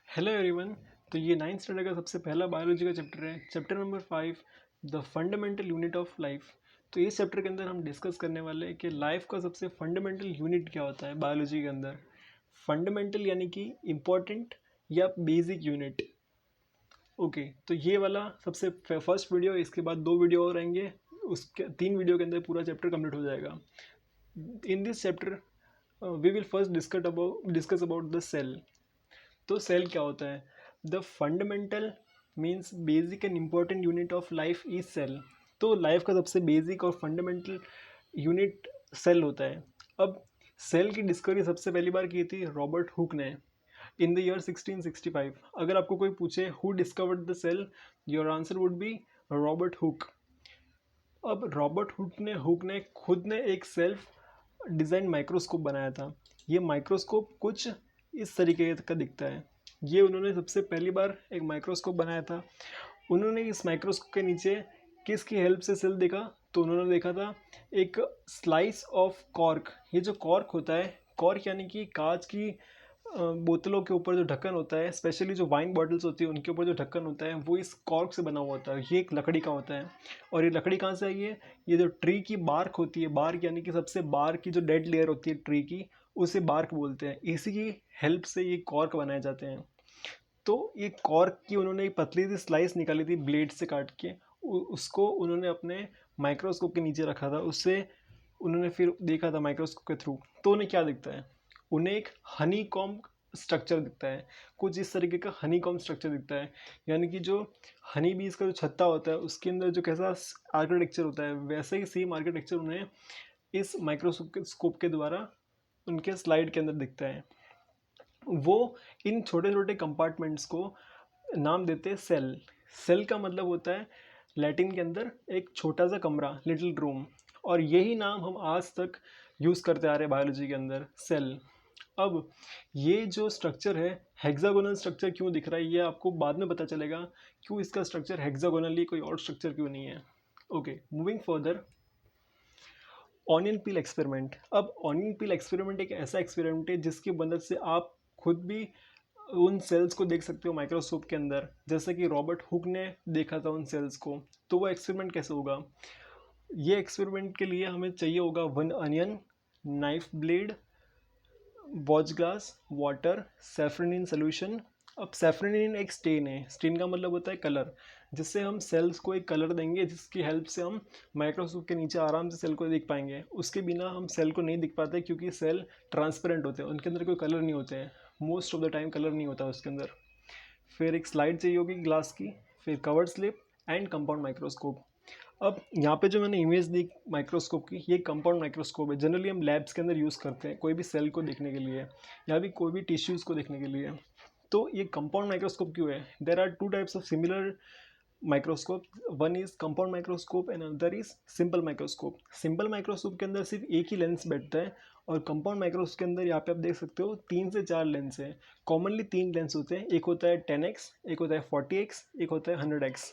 Hello everyone. तो ये 9th standard का सबसे पहला बायोलॉजी का चैप्टर है, chapter number 5, the fundamental unit of life. तो इस चैप्टर के अंदर हम डिस्कस करने वाले हैं कि लाइफ का सबसे फंडामेंटल यूनिट क्या होता है बायोलॉजी के अंदर। फंडामेंटल यानी कि इम्पोर्टेंट या बेसिक यूनिट। ओके, तो ये वाला सबसे फर्स्ट वीडियो, इसके बाद 2 वीडियो और आएंगे, उसके 3 वीडियो के अंदर पूरा चैप्टर कंप्लीट हो जाएगा। In this chapter we will first discuss about the cell. तो सेल क्या होता है? The fundamental means basic and important unit of life is cell. तो लाइफ का सबसे बेसिक और फंडामेंटल यूनिट सेल होता है। अब सेल की डिस्कवरी सबसे पहली बार की थी रॉबर्ट हुक ने इन द ईयर 1665। अगर आपको कोई पूछे who discovered the cell, your answer would be Robert Hooke. अब रॉबर्ट हुक ने खुद ने एक सेल्फ डिज़ाइन माइक्रोस्कोप बनाया था। ये माइक्रोस्कोप कुछ इस तरीके का दिखता है। ये उन्होंने सबसे पहली बार एक माइक्रोस्कोप बनाया था। उन्होंने इस माइक्रोस्कोप के नीचे किसकी हेल्प से सेल देखा? तो उन्होंने देखा था एक स्लाइस ऑफ कॉर्क। ये जो कॉर्क होता है, कॉर्क यानी कि कांच की बोतलों के ऊपर जो ढक्कन होता है, स्पेशली जो वाइन बॉटल्स होती है उनके ऊपर जो ढक्कन होता है वो इस कॉर्क से बना हुआ होता है। ये एक लकड़ी का होता है। और ये लकड़ी कहाँ से आई है? ये जो ट्री की बार्क होती है, बार्क यानी कि सबसे बार्क की जो डेड लेयर होती है ट्री की, उसे बार्क बोलते हैं। इसी की हेल्प से ये कॉर्क बनाए जाते हैं। तो ये कॉर्क की उन्होंने एक पतली सी स्लाइस निकाली थी ब्लेड से काट के, उसको उन्होंने अपने माइक्रोस्कोप के नीचे रखा था। उससे उन्होंने फिर देखा था माइक्रोस्कोप के थ्रू, तो उन्हें क्या दिखता है? उन्हें एक हनी कॉम्ब स्ट्रक्चर दिखता है। कुछ इस तरीके का हनी कॉम्ब स्ट्रक्चर दिखता है। यानी कि जो हनी बीज का जो छत्ता होता है उसके अंदर जो कैसा आर्किटेक्चर होता है, वैसे ही सेम आर्किटेक्चर उन्हें इस माइक्रोस्कोप के द्वारा उनके स्लाइड के अंदर दिखता है। वो इन छोटे छोटे कंपार्टमेंट्स को नाम देते हैं सेल। सेल का मतलब होता है लैटिन के अंदर एक छोटा सा कमरा, लिटिल रूम। और यही नाम हम आज तक यूज़ करते आ रहे हैं बायोलॉजी के अंदर, सेल। अब ये जो स्ट्रक्चर है, हेक्सागोनल स्ट्रक्चर क्यों दिख रहा है ये आपको बाद में पता चलेगा, क्यों इसका स्ट्रक्चर हेक्सागोनली, कोई और स्ट्रक्चर क्यों नहीं है। ओके, मूविंग फर्दर, ऑनियन पील एक्सपेरिमेंट। अब ऑनियन पील एक्सपेरिमेंट एक ऐसा एक्सपेरिमेंट है जिसकी मदद से आप खुद भी उन सेल्स को देख सकते हो माइक्रोस्कोप के अंदर, जैसे कि रॉबर्ट हुक ने देखा था उन सेल्स को। तो वो एक्सपेरिमेंट कैसे होगा? ये एक्सपेरिमेंट के लिए हमें चाहिए होगा 1 onion, knife blade, watch glass, water, safranin solution. अब सैफरनिन एक स्टेन है, स्टेन का मतलब होता है कलर, जिससे हम सेल्स को एक कलर देंगे जिसकी हेल्प से हम माइक्रोस्कोप के नीचे आराम से सेल को देख पाएंगे। उसके बिना हम सेल को नहीं दिख पाते क्योंकि सेल ट्रांसपेरेंट होते हैं, उनके अंदर कोई कलर नहीं होते हैं। Most of the time colour नहीं होता उसके अंदर। फिर एक स्लाइड चाहिए होगी ग्लास की, फिर covered slip and compound microscope. अब यहाँ पे जो मैंने इमेज दी माइक्रोस्कोप की, ये कंपाउंड माइक्रोस्कोप है। जनरली हम लैब्स के अंदर यूज़ करते हैं कोई भी सेल को देखने के लिए या भी कोई भी टिश्यूज़ को देखने के लिए। तो ये कंपाउंड माइक्रोस्कोप क्यों है? There are 2 types of similar microscope. One is compound microscope and other is simple microscope. Simple microscope के अंदर सिर्फ एक ही लेंस बैठता है, और कंपाउंड माइक्रोस्कोप के अंदर यहाँ पे आप देख सकते हो 3 से 4 लेंस है। कॉमनली 3 लेंस होते हैं, एक होता है 10x, एक होता है 40x, एक होता है 100x।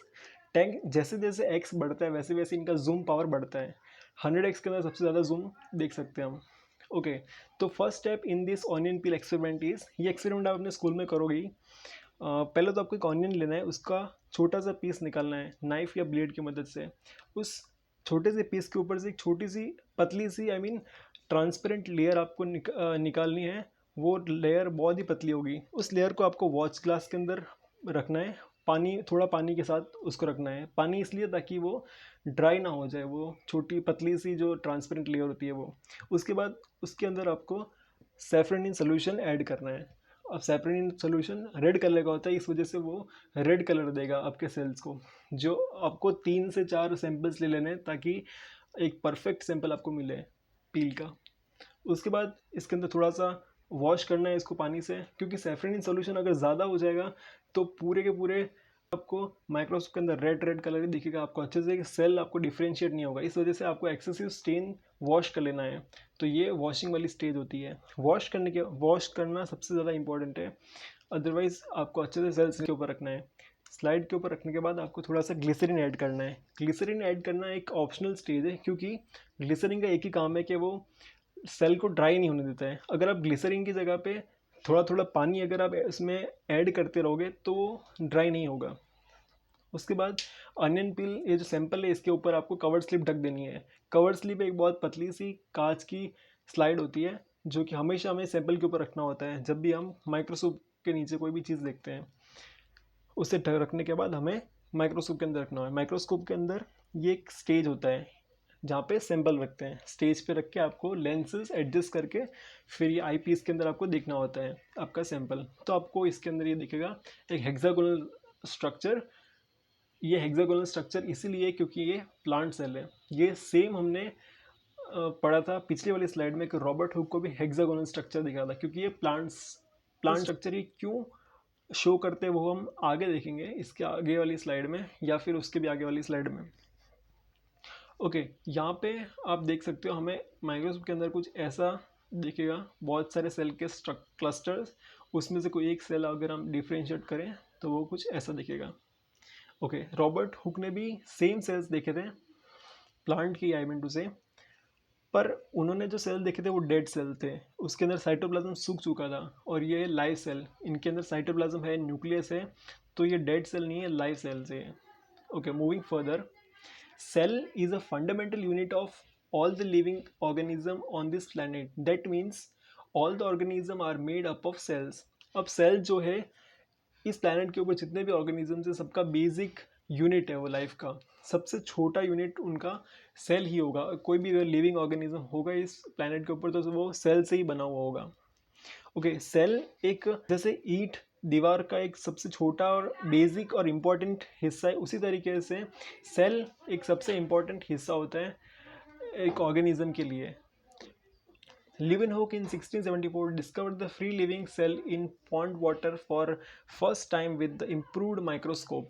10, जैसे जैसे x बढ़ता है वैसे वैसे इनका जूम पावर बढ़ता है। 100x के अंदर सबसे ज़्यादा जूम देख सकते हैं हम। ओके, तो first step in this onion peel experiment is, ये एक्सपेरिमेंट आप अपने स्कूल में करोगे ही। पहले तो आपको एक ऑनियन लेना है, उसका छोटा सा पीस निकालना है नाइफ या ब्लेड की मदद से। उस छोटे से पीस के ऊपर से एक छोटी सी पतली सी, आई मीन ट्रांसपेरेंट लेयर आपको निकालनी है। वो लेयर बहुत ही पतली होगी। उस लेयर को आपको वॉच ग्लास के अंदर रखना है, पानी, थोड़ा पानी के साथ उसको रखना है। पानी इसलिए ताकि वो ड्राई ना हो जाए, वो छोटी पतली सी जो ट्रांसपेरेंट लेयर होती है वो। उसके बाद उसके अंदर आपको सैफरनिन सोल्यूशन ऐड करना है। अब सैफरनिन सोल्यूशन रेड कलर का होता है, इस वजह से वो रेड कलर देगा आपके सेल्स को। जो आपको 3 से 4 सैंपल्स ले लेने हैं ताकि एक परफेक्ट सैंपल आपको मिले पील का। उसके बाद इसके अंदर थोड़ा सा वॉश करना है इसको पानी से, क्योंकि सैफरनिन सोल्यूशन अगर ज़्यादा हो जाएगा तो पूरे के पूरे आपको माइक्रोस्कोप के अंदर रेड रेड कलर ही दिखेगा, आपको अच्छे से सेल आपको डिफ्रेंशिएट नहीं होगा। इस वजह से आपको एक्सेसिव स्टेन वॉश कर लेना है। तो ये वॉशिंग वाली स्टेज होती है। वॉश करना सबसे ज़्यादा इंपॉर्टेंट है, अदरवाइज़ आपको अच्छे से सेल्स के ऊपर रखना है। स्लाइड के ऊपर रखने के बाद आपको थोड़ा सा ग्लिसरीन ऐड करना है। ग्लिसरीन ऐड करना एक ऑप्शनल स्टेज है, क्योंकि ग्लिसरीन का एक ही काम है कि वो सेल को ड्राई नहीं होने देता है। अगर आप ग्लिसरीन की जगह पे थोड़ा थोड़ा पानी अगर आप इसमें ऐड करते रहोगे तो ड्राई नहीं होगा। उसके बाद अनियन पील, ये जो सैंपल है इसके ऊपर आपको कवर स्लिप ढक देनी है। कवर स्लिप एक बहुत पतली सी कांच की स्लाइड होती है जो कि हमेशा हमें सैंपल के ऊपर रखना होता है जब भी हम माइक्रोस्कोप के नीचे कोई भी चीज़ देखते हैं। उसे रखने के बाद हमें माइक्रोस्कोप के अंदर रखना है। माइक्रोस्कोप के अंदर ये एक स्टेज होता है जहाँ पे सैंपल रखते हैं। स्टेज पे रख के आपको लेंसेज एडजस्ट करके फिर ये आई पीस के अंदर आपको देखना होता है आपका सैंपल। तो आपको इसके अंदर ये दिखेगा एक हेक्सागोनल स्ट्रक्चर। ये हेक्सागोनल स्ट्रक्चर इसीलिए क्योंकि ये प्लांट सेल है। ये सेम हमने पढ़ा था पिछली वाली स्लाइड में कि रॉबर्ट हुक को भी हेक्सागोनल स्ट्रक्चर दिखा था, क्योंकि ये प्लांट स्ट्रक्चर ये क्यों शो करते हैं वो हम आगे देखेंगे इसके आगे वाली स्लाइड में या फिर उसके भी आगे वाली स्लाइड में। ओके, यहाँ पे आप देख सकते हो हमें माइक्रोस्कोप के अंदर कुछ ऐसा दिखेगा, बहुत सारे सेल के क्लस्टर्स, उसमें से कोई एक सेल अगर हम डिफ्रेंशिएट करें तो वो कुछ ऐसा दिखेगा। ओके, रॉबर्ट हुक ने भी सेम सेल्स देखे थे प्लांट की, आई मीन टू से, पर उन्होंने जो सेल देखे थे वो डेड सेल थे, उसके अंदर साइटोप्लाज्म सूख चुका था। और ये लाइव सेल, इनके अंदर साइटोप्लाज्म है, न्यूक्लियस है, तो ये डेड सेल नहीं है, लाइव सेल्स है। Okay, moving further, cell is a fundamental unit of all the living organism on this planet. That means all the organism are made up of cells. अब cell जो है इस planet के ऊपर जितने भी ऑर्गेनिज्म है सबका बेसिक यूनिट है, वो लाइफ का सबसे छोटा यूनिट उनका सेल ही होगा। कोई भी अगर लिविंग ऑर्गेनिज्म होगा इस प्लानट के ऊपर तो वो सेल से ही बना हुआ होगा। ओके, सेल एक जैसे ईंट दीवार का एक सबसे छोटा और बेसिक और इम्पॉर्टेंट हिस्सा है, उसी तरीके से सेल एक सबसे इम्पॉर्टेंट हिस्सा होता है एक ऑर्गेनिज्म के लिए। Leeuwenhoek in 1674 discovered the free living cell in pond water for first time with the improved microscope.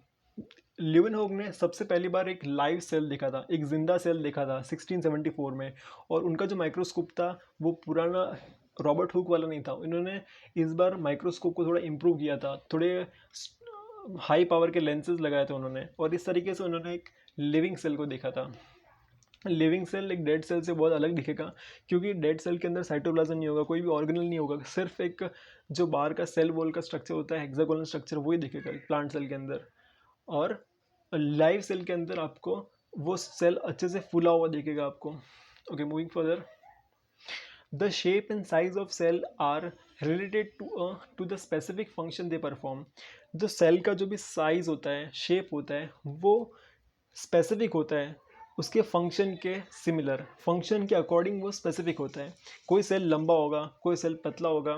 ल्यूवेनहोक ने सबसे पहली बार एक लाइव सेल देखा था, एक जिंदा सेल देखा था 1674 में, और उनका जो माइक्रोस्कोप था वो पुराना रॉबर्ट हुक वाला नहीं था। इन्होंने इस बार माइक्रोस्कोप को थोड़ा इम्प्रूव किया था, थोड़े हाई पावर के लेंसेज लगाए थे उन्होंने, और इस तरीके से उन्होंने एक लिविंग सेल को देखा था। लिविंग सेल एक डेड सेल से बहुत अलग दिखेगा क्योंकि डेड सेल के अंदर साइटोप्लाज्म नहीं होगा, कोई भी ऑर्गेनल नहीं होगा, सिर्फ एक जो बाहर का सेल वॉल का स्ट्रक्चर होता है हेक्सागोनल स्ट्रक्चर वही दिखेगा प्लांट सेल के अंदर। और लाइव सेल के अंदर आपको वो सेल अच्छे से फूला हुआ दिखेगा आपको। Okay, moving further, the shape and size of cell are related to the specific function they perform. जो सेल का जो भी साइज होता है, शेप होता है, वो स्पेसिफिक होता है उसके फंक्शन के सिमिलर, फंक्शन के अकॉर्डिंग वो स्पेसिफिक होता है। कोई सेल लंबा होगा, कोई सेल पतला होगा,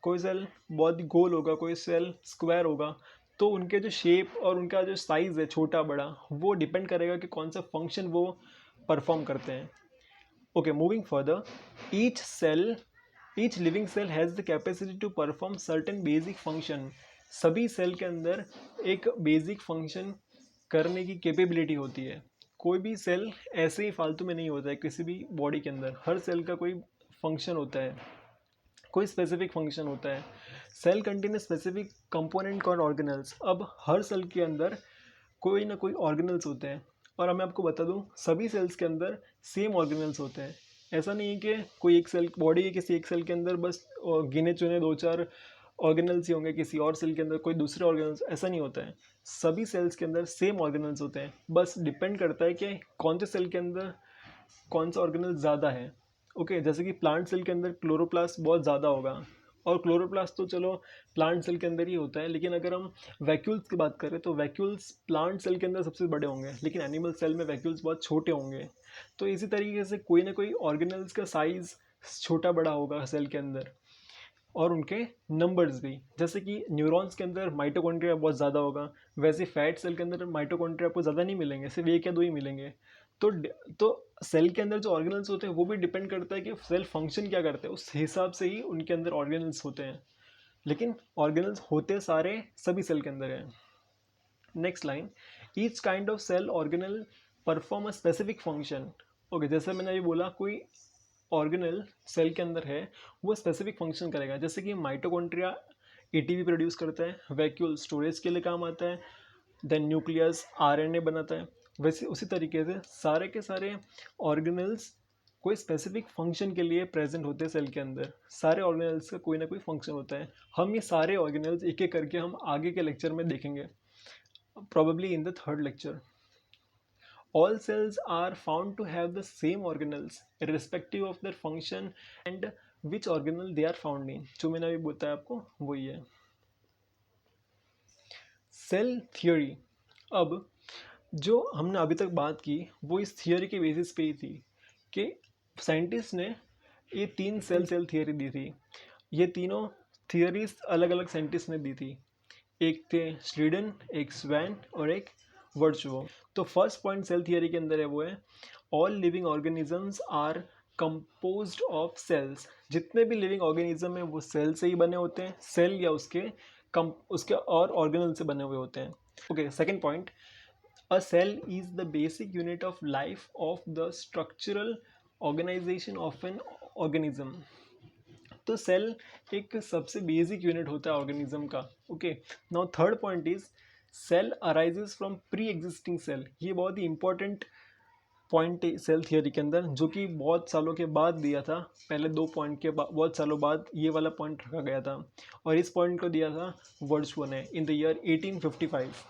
कोई सेल बहुत गोल होगा, कोई सेल स्क्वायर होगा, तो उनके जो शेप और उनका जो साइज़ है छोटा बड़ा वो डिपेंड करेगा कि कौन सा फंक्शन वो परफॉर्म करते हैं। Okay, moving further, each living cell has the capacity to perform certain basic function. सभी सेल के अंदर एक बेसिक फंक्शन करने की कैपेबिलिटी होती है। कोई भी सेल ऐसे ही फालतू में नहीं होता है किसी भी बॉडी के अंदर, हर सेल का कोई फंक्शन होता है, कोई स्पेसिफिक फंक्शन होता है। Cell contain specific component called organelles. अब हर सेल के अंदर कोई ना कोई ऑर्गेनल्स होते हैं, और मैं आपको बता दूं सभी सेल्स के अंदर सेम ऑर्गेनल्स होते हैं। ऐसा नहीं है कि कोई एक सेल बॉडी के किसी एक सेल के अंदर बस गिने चुने दो चार ऑर्गेनल्स ही होंगे, किसी और सेल के अंदर कोई दूसरे ऑर्गेनल्स, ऐसा नहीं होता है। सभी सेल्स के अंदर सेम ऑर्गेनल्स होते हैं, बस डिपेंड करता है कि कौन से सेल के अंदर कौन सा ऑर्गेनल ज़्यादा है। ओके, जैसे कि प्लांट सेल के अंदर क्लोरोप्लास्ट बहुत ज़्यादा होगा, और क्लोरोप्लास्ट तो चलो प्लांट सेल के अंदर ही होता है, लेकिन अगर हम वैक्यूल्स की बात करें तो वैक्यूल्स प्लांट सेल के अंदर सबसे बड़े होंगे, लेकिन एनिमल सेल में वैक्यूल्स बहुत छोटे होंगे। तो इसी तरीके से कोई ना कोई ऑर्गेनल्स का साइज़ छोटा बड़ा होगा सेल के अंदर, और उनके नंबर्स भी। जैसे कि न्यूरॉन्स के अंदर माइटोकॉन्ड्रिया बहुत ज़्यादा होगा, वैसे फैट सेल के अंदर माइटोकॉन्ड्रिया आपको ज़्यादा नहीं मिलेंगे, सिर्फ एक या दो ही मिलेंगे। तो सेल के अंदर जो ऑर्गेनल्स होते हैं वो भी डिपेंड करता है कि सेल फंक्शन क्या करते हैं, उस हिसाब से ही उनके अंदर ऑर्गेनल्स होते हैं, लेकिन ऑर्गेनल्स होते सारे सभी सेल के अंदर हैं। Next line, each kind of cell organelle perform a specific function. Okay, जैसे मैंने अभी बोला कोई ऑर्गेनल सेल के अंदर है वो स्पेसिफिक फंक्शन करेगा। जैसे कि माइटोकॉन्ड्रिया एटीपी प्रोड्यूस करता है, वैक्यूल स्टोरेज के लिए काम आता है, देन न्यूक्लियस आरएनए बनाता है। वैसे उसी तरीके से सारे के सारे ऑर्गेनल्स कोई स्पेसिफिक फंक्शन के लिए प्रेजेंट होते हैं सेल के अंदर। सारे ऑर्गेनेल्स का कोई ना कोई फंक्शन होता है। हम ये सारे ऑर्गेनेल्स एक एक करके हम आगे के लेक्चर में देखेंगे, probably in the third lecture. All cells are found to have the same organelles irrespective of their function and which organelle they are found in. जो मैंने अभी बताया आपको वही है। सेल थियोरी, अब जो हमने अभी तक बात की वो इस थियोरी के बेसिस पे ही थी कि साइंटिस्ट ने ये 3 सेल थियोरी दी थी। ये तीनों थियोरीज अलग अलग साइंटिस्ट ने दी थी। एक थे श्रीडन, एक स्वैन और एक वर्चुओ। तो फर्स्ट पॉइंट सेल थियोरी के अंदर है वो है all living organisms are composed of cells. जितने भी लिविंग ऑर्गेनिज्म है वो सेल से ही बने होते हैं, सेल या उसके और ऑर्गेनल से बने हुए होते हैं। Okay, second point, a cell is the basic unit of life of the structural organisation of an organism. तो सेल एक सबसे बेसिक यूनिट होता है ऑर्गेनिज्म का। Okay, now third point is cell arises from pre existing cell. ये बहुत ही important point cell theory के अंदर, जो कि बहुत सालों के बाद दिया था। पहले 2 पॉइंट के बाद बहुत सालों बाद ये वाला पॉइंट रखा गया था और इस पॉइंट को दिया था वर्ड्सवर्थ ने इन द ईयर 1855।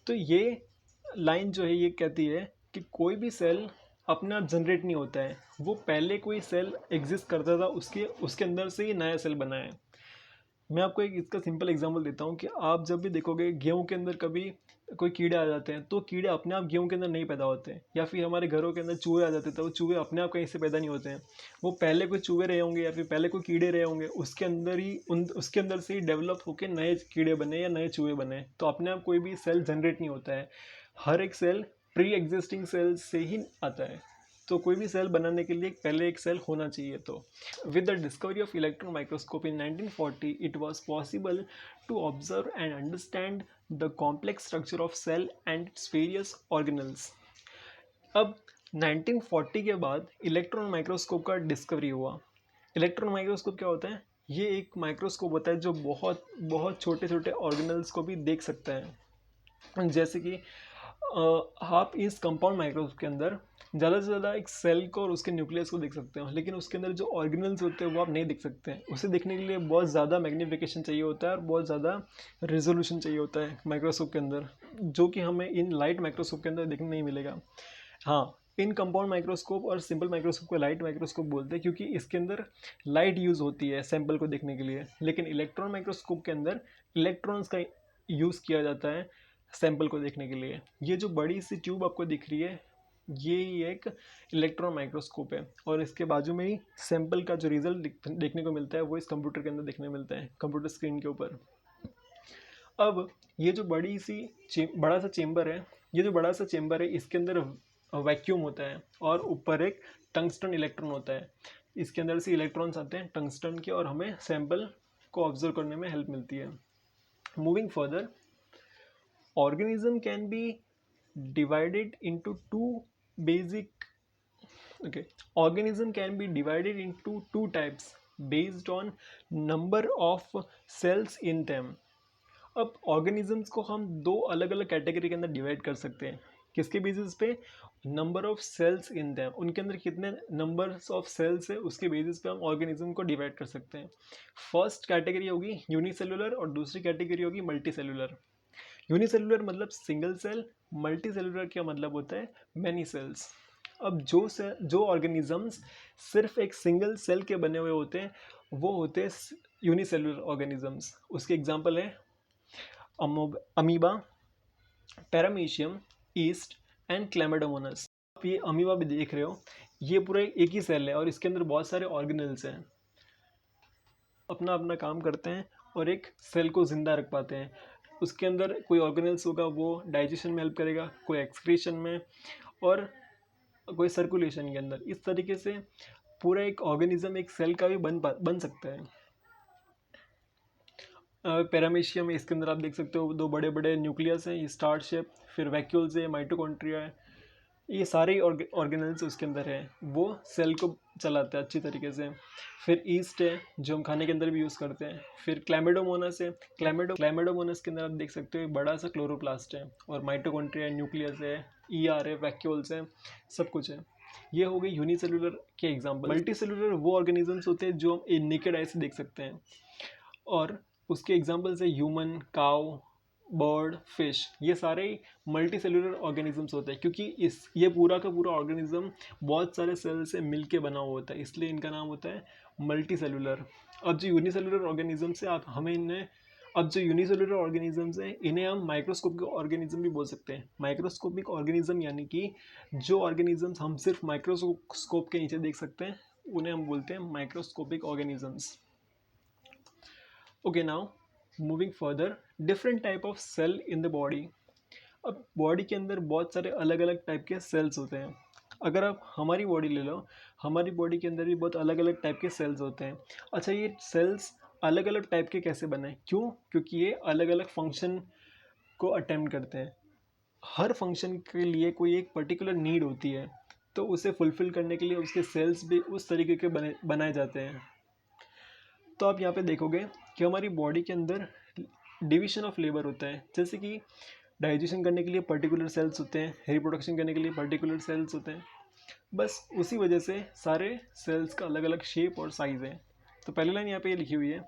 तो ये लाइन जो है ये कहती है कि कोई भी सेल अपने आप जनरेट नहीं होता है, वो पहले कोई सेल एग्जिस्ट करता था, उसके अंदर से ही नया सेल बना है। मैं आपको एक इसका सिंपल एग्जांपल देता हूँ कि आप जब भी देखोगे गेहूं के अंदर कभी कोई कीड़े आ जाते हैं तो कीड़े अपने आप गेहूं के अंदर नहीं पैदा होते हैं, या फिर हमारे घरों के अंदर चूहे आ जाते हैं तो वो चूहे अपने आप कहीं से पैदा नहीं होते हैं। वो पहले कोई चूहे रहे होंगे या फिर पहले कोई कीड़े रहे होंगे, उसके अंदर से ही डेवलप होकर नए कीड़े बने या नए चूहे बने। तो अपने आप कोई भी सेल जनरेट नहीं होता है, हर एक सेल प्री एग्जिस्टिंग सेल से ही आता है। तो कोई भी सेल बनाने के लिए पहले एक सेल होना चाहिए। तो with the discovery of electron microscope in 1940, it was possible to observe and understand the complex structure of cell and its various organelles. अब 1940 के बाद इलेक्ट्रॉन माइक्रोस्कोप का डिस्कवरी हुआ। इलेक्ट्रॉन माइक्रोस्कोप क्या होता है? ये एक माइक्रोस्कोप होता है जो बहुत बहुत छोटे छोटे ऑर्गेनल्स को भी देख सकता है। जैसे कि आप इस कंपाउंड माइक्रोस्कोप के अंदर ज़्यादा से ज़्यादा एक सेल को और उसके न्यूक्लियस को देख सकते हो, लेकिन उसके अंदर जो ऑर्गेनल्स होते हैं वो आप नहीं देख सकते हैं। उसे देखने के लिए बहुत ज़्यादा मैग्नीफिकेशन चाहिए होता है और बहुत ज़्यादा रेजोल्यूशन चाहिए होता है माइक्रोस्कोप के अंदर, जो कि हमें इन लाइट माइक्रोस्कोप के अंदर देखने नहीं मिलेगा। हाँ, इन कंपाउंड माइक्रोस्कोप और सिंपल माइक्रोस्कोप को लाइट माइक्रोस्कोप बोलते हैं क्योंकि इसके अंदर लाइट यूज़ होती है सैंपल को देखने के लिए। लेकिन इलेक्ट्रॉन माइक्रोस्कोप के अंदर इलेक्ट्रॉन्स का यूज़ किया जाता है सैंपल को देखने के लिए। ये जो बड़ी सी ट्यूब आपको दिख रही है ये ही एक इलेक्ट्रॉन माइक्रोस्कोप है और इसके बाजू में ही सैंपल का जो रिजल्ट देखने को मिलता है वो इस कंप्यूटर के अंदर देखने मिलता है, कंप्यूटर स्क्रीन के ऊपर। अब ये जो बड़ा सा चेम्बर है, ये जो बड़ा सा चेम्बर है इसके अंदर वैक्यूम होता है और ऊपर एक टंगस्टन इलेक्ट्रॉन होता है। इसके अंदर से इलेक्ट्रॉन्स आते हैं टंगस्टन के और हमें सैंपल को ऑब्जर्व करने में हेल्प मिलती है। Moving further, organism can be divided into two types based on number of cells in them. अब ऑर्गेनिजम्स को हम दो अलग अलग कैटेगरी के अंदर डिवाइड कर सकते हैं। किसके बेसिस पे? Number of cells in them, उनके अंदर कितने नंबर्स ऑफ सेल्स है उसके बेसिस पे हम ऑर्गेनिज्म को डिवाइड कर सकते हैं। फर्स्ट कैटेगरी होगी यूनिसेलुलर और दूसरी कैटेगरी होगी मल्टीसेलुलर। यूनिसेलुलर मतलब सिंगल सेल, मल्टी सेलुलर का मतलब होता है मैनी सेल्स। अब जो ऑर्गेनिजम्स सिर्फ एक सिंगल सेल के बने हुए होते हैं वो होते हैं यूनिसेलुलर ऑर्गेनिजम्स। उसके एग्जांपल है अमीबा, पैरामीशियम, ईस्ट एंड क्लैमिडोमोनास। आप ये अमीबा भी देख रहे हो, ये पूरा एक ही सेल है और इसके अंदर बहुत सारे ऑर्गेनल्स हैं, अपना अपना काम करते हैं और एक सेल को जिंदा रख पाते हैं। उसके अंदर कोई ऑर्गेनल्स होगा वो डाइजेशन में हेल्प करेगा, कोई एक्सक्रीशन में और कोई सर्कुलेशन के अंदर। इस तरीके से पूरा एक ऑर्गेनिज्म एक सेल का भी बन सकता है। पैरामीशियम में इसके अंदर आप देख सकते हो दो बड़े बड़े न्यूक्लियस हैं, ये स्टार शेप, फिर वैक्यूल्स है, माइटोकॉन्ड्रिया है, ये सारे ऑर्गेनल्स उसके अंदर हैं, वो सेल को चलाते हैं अच्छी तरीके से। फिर ईस्ट है जो हम खाने के अंदर भी यूज़ करते हैं। फिर क्लैमिडोमोनास है, क्लैमिडोमोनास के अंदर आप देख सकते हो बड़ा सा क्लोरोप्लास्ट है और माइटोकॉन्ड्रिया है, न्यूक्लियस है, ईआर है, वैक्यूल्स है, सब कुछ है। ये हो गई यूनिसेलुलर के एग्जांपल। मल्टी सेलुलर वो ऑर्गेनिजम्स होते हैं जो हम नेकेड आई से देख सकते हैं, और उसके एग्जांपल्स है ह्यूमन, काउ, बर्ड, फिश। ये सारे मल्टी सेलुलर ऑर्गेनिजम्स होते हैं, क्योंकि इस ये पूरा का पूरा ऑर्गेनिज्म बहुत सारे सेल से मिलके बना हुआ होता है, इसलिए इनका नाम होता है मल्टी सेलुलर। अब जो यूनिसेलुलर ऑर्गेनिजम्स है, आप हमें इन्हें अब जो यूनिसेलुलर ऑर्गेनिजम्स हैं इन्हें हम माइक्रोस्कोपिक ऑर्गेनिज्म भी बोल सकते हैं। माइक्रोस्कोपिक ऑर्गेनिज्म यानी कि जो ऑर्गेनिजम्स हम सिर्फ माइक्रोस्कोप के नीचे देख सकते हैं, उन्हें हम बोलते हैं microscopic organisms. Okay, now moving further, different type of cell in the body. अब बॉडी के अंदर बहुत सारे अलग अलग टाइप के सेल्स होते हैं। अगर आप हमारी बॉडी ले लो, हमारी बॉडी के अंदर भी बहुत अलग अलग टाइप के सेल्स होते हैं। अच्छा, ये सेल्स अलग अलग टाइप के कैसे बने? क्यों? क्योंकि ये अलग अलग फंक्शन को अटेम्प्ट करते हैं। हर फंक्शन के लिए कोई एक पर्टिकुलर नीड होती है, तो उसे फुलफिल करने के लिए उसके सेल्स भी उस तरीके के बनाए जाते हैं। तो आप यहाँ पे देखोगे कि हमारी बॉडी के अंदर डिवीजन ऑफ लेबर होता है, जैसे कि डाइजेशन करने के लिए पर्टिकुलर सेल्स होते हैं, रिप्रोडक्शन करने के लिए पर्टिकुलर सेल्स होते हैं। बस उसी वजह से सारे सेल्स का अलग अलग शेप और साइज़ है। तो पहली लाइन यहाँ पे ये लिखी हुई है,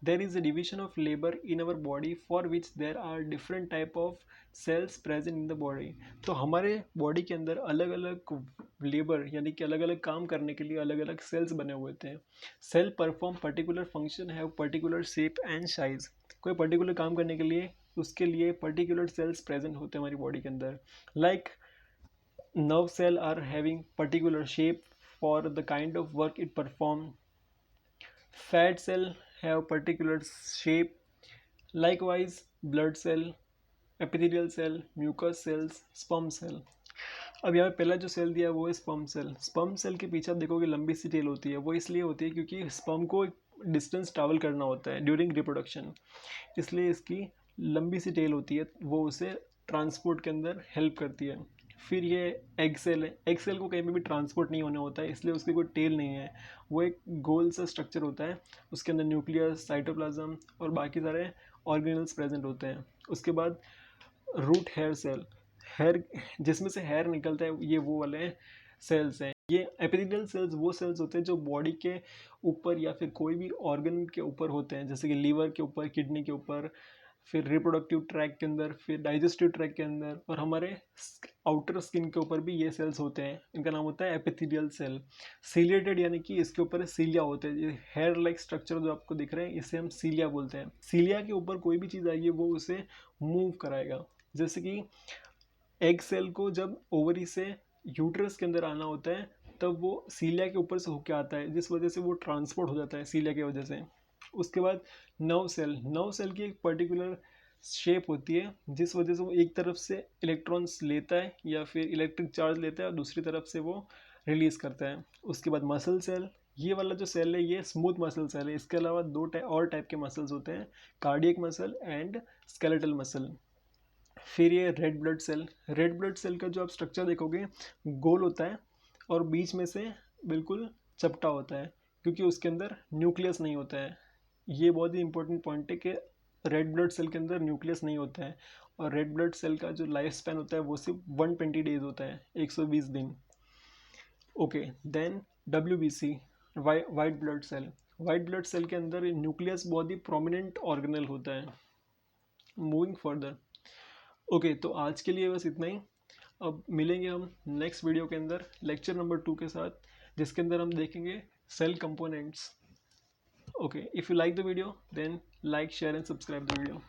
there is a division of labour in our body for which there are different type of cells present in the body. तो हमारे बॉडी के अंदर अलग अलग लेबर यानी कि अलग अलग काम करने के लिए अलग अलग सेल्स बने हुए थे। Cell perform particular function, have particular shape and size. कोई पर्टिकुलर काम करने के लिए उसके लिए पर्टिकुलर सेल्स प्रेजेंट होते हैं हमारी बॉडी के अंदर। Like nerve cell are having particular shape for the kind of work it perform. Fat cell have particular shape. Likewise, blood cell, epithelial cell, mucous cells, sperm cell. अब यहाँ पे पहला जो सेल दिया है वो है स्पर्म सेल। स्पर्म सेल के पीछे आप देखोगे लंबी सी टेल होती है। वो इसलिए होती है क्योंकि स्पर्म को एक डिस्टेंस ट्रैवल करना होता है ड्यूरिंग रिप्रोडक्शन, इसलिए इसकी लंबी सी टेल होती है, वो उसे ट्रांसपोर्ट के अंदर हेल्प करती है। फिर ये एग सेल है। एग सेल को कहीं पे भी ट्रांसपोर्ट नहीं होना होता है, इसलिए उसकी कोई टेल नहीं है। वो एक गोल सा स्ट्रक्चर होता है, उसके अंदर न्यूक्लियस, साइटोप्लाज्म और बाकी सारे ऑर्गेनल्स प्रेजेंट होते हैं। उसके बाद रूट हेयर सेल, हेयर जिसमें से हेयर निकलता है, ये वो वाले सेल्स हैं। ये एपिथेलियल सेल्स वो सेल्स होते हैं जो बॉडी के ऊपर या फिर कोई भी ऑर्गन के ऊपर होते हैं, जैसे कि लीवर के ऊपर, किडनी के ऊपर, फिर रिप्रोडक्टिव ट्रैक के अंदर, फिर डाइजेस्टिव ट्रैक के अंदर, और हमारे आउटर स्किन के ऊपर भी ये सेल्स होते हैं। इनका नाम होता है एपिथेलियल सेल। सीलिएटेड यानी कि इसके ऊपर सीलिया होते हैं। ये हेयर लाइक स्ट्रक्चर जो आपको दिख रहे हैं, इसे हम सीलिया बोलते हैं। सीलिया के ऊपर कोई भी चीज़ आएगी वो उसे मूव कराएगा। जैसे कि एग सेल को जब ओवरी से यूट्रस के अंदर आना होता है, तब वो सीलिया के ऊपर से होके आता है, जिस वजह से वो ट्रांसपोर्ट हो जाता है सीलिया की वजह से। उसके बाद नर्व सेल की एक पर्टिकुलर शेप होती है, जिस वजह से वो एक तरफ से इलेक्ट्रॉन्स लेता है या फिर इलेक्ट्रिक चार्ज लेता है और दूसरी तरफ से वो रिलीज़ करता है। उसके बाद मसल सेल, ये वाला जो सेल है ये स्मूथ मसल सेल है। इसके अलावा दो और टाइप के मसल्स होते हैं, cardiac muscle and skeletal muscle. फिर ये red blood cell. Red blood cell का जो आप स्ट्रक्चर देखोगे गोल होता है और बीच में से बिल्कुल चपटा होता है, क्योंकि उसके अंदर न्यूक्लियस नहीं होता है। ये बहुत ही इंपॉर्टेंट पॉइंट है कि रेड ब्लड सेल के अंदर न्यूक्लियस नहीं होता है, और रेड ब्लड सेल का जो लाइफ स्पैन होता है वो सिर्फ 120 डेज होता है, 120 दिन। Okay, then WBC, white blood cell. White blood cell के अंदर न्यूक्लियस बहुत ही प्रोमिनेंट ऑर्गेनल होता है। मूविंग फर्दर, ओके, तो आज के लिए बस इतना ही। अब मिलेंगे हम नेक्स्ट वीडियो के अंदर लेक्चर नंबर 2 के साथ, जिसके अंदर हम देखेंगे cell components. Okay, if you like the video then like, share and subscribe the video.